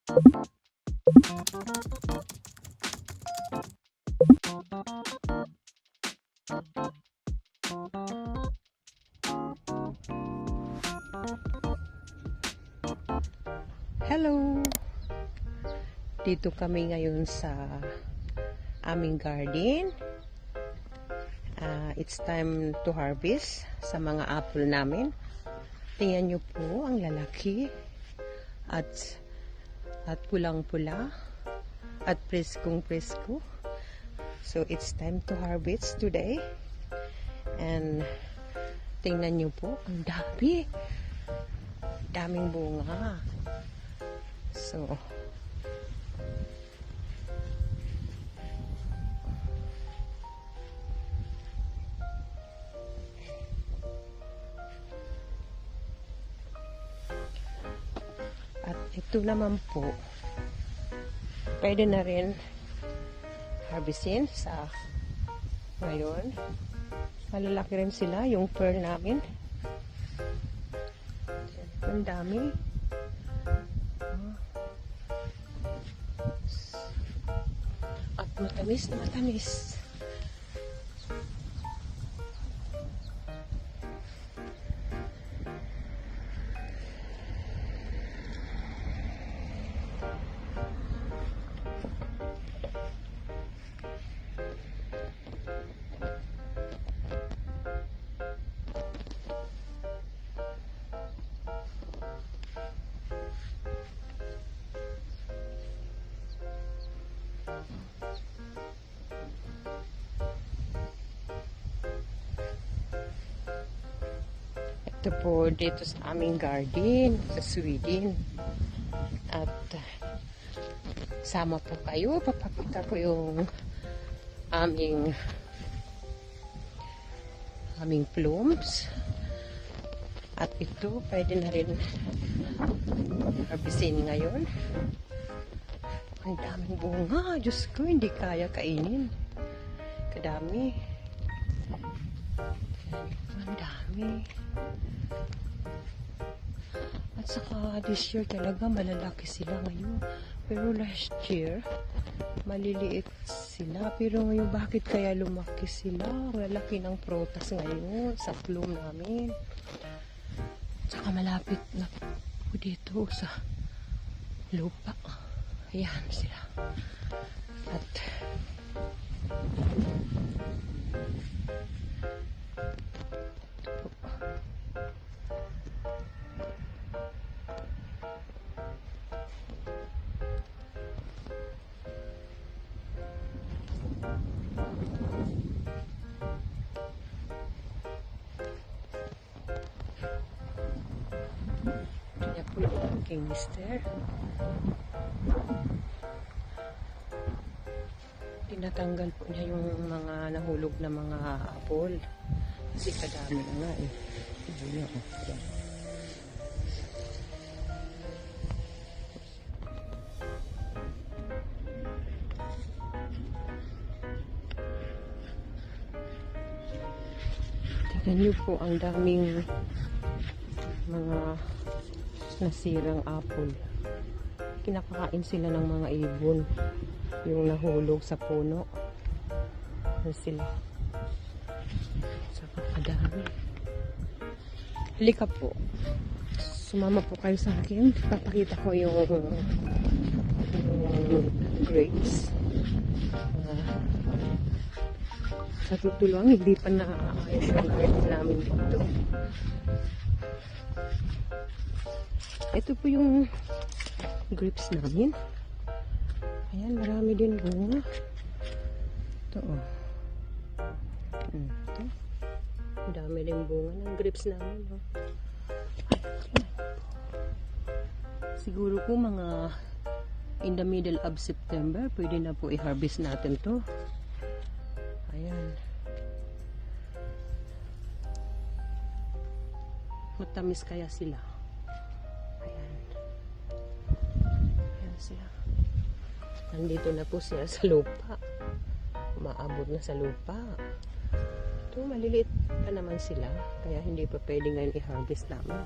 Hello! Dito kami ngayon sa aming garden. It's time to harvest sa mga apple namin. Tingnan nyo po ang lalaki at pulang-pula at preskong-presko. So it's time to harvest today. And tingnan nyo po, ang daming bunga. So at ito naman po, pwede na rin harvestin sa ngayon. Malalaki rin sila, yung pearl namin. Ang dami. At matamis na matamis. Ito po dito sa aming garden sa Sweden. At sama po kayo, papakita ko yung aming plums. At ito pwede na rin harvestin ngayon. Ang daming bunga, Diyos ko, hindi kaya kainin. Kadami. Ang dami. At saka this year talaga malalaki sila ngayon. Pero last year, maliliit sila. Pero ngayon, bakit kaya lumaki sila? Malaki ng prutas ngayon sa plum namin. Saka malapit na po dito sa lupa. Ayan sila. At kaya po yung king mister. Tinatanggal po niya yung mga nahulog na mga apple. Kasi kadami na nga eh. Ayan, oh. Tingnan niyo po ang daming mga nasirang apple. Kinakain sila ng mga ibon. Yung nahulog sa puno. Ano sila? Saka kadami. Halika po. Sumama po kayo sa akin. Papakita ko yung grapes. Sa tutulong, hindi pa naayos yung grapes namin dito. Ito po yung grapes namin. Ayan, marami din bunga. Ito, oh. Ito. Dami din bunga ng grapes namin, oh. Siguro po mga in the middle of September, pwede na po i-harvest natin to. Ayan. Matamis kaya sila. Ayan. Ayan sila. Nandito na po siya sa lupa. Maabot na sa lupa. Ito, maliliit pa naman sila. Kaya hindi pa pwede ngayon i-harvest namin.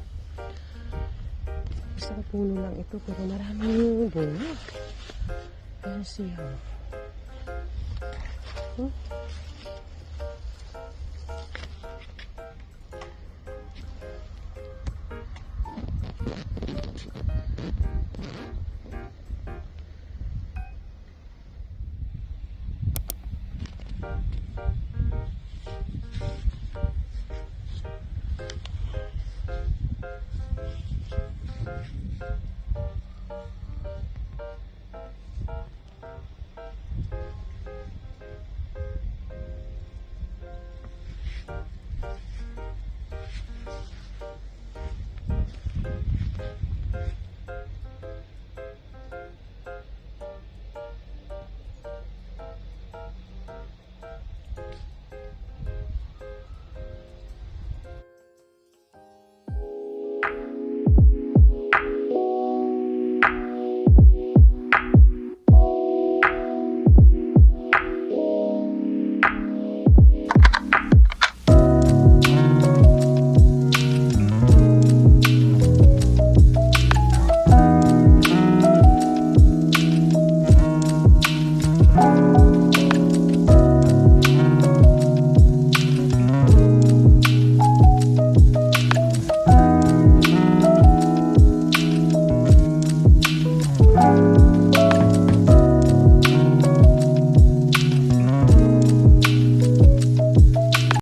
Sa Isang puno lang ito pero marami yung bunga. Ayan siya. Oh.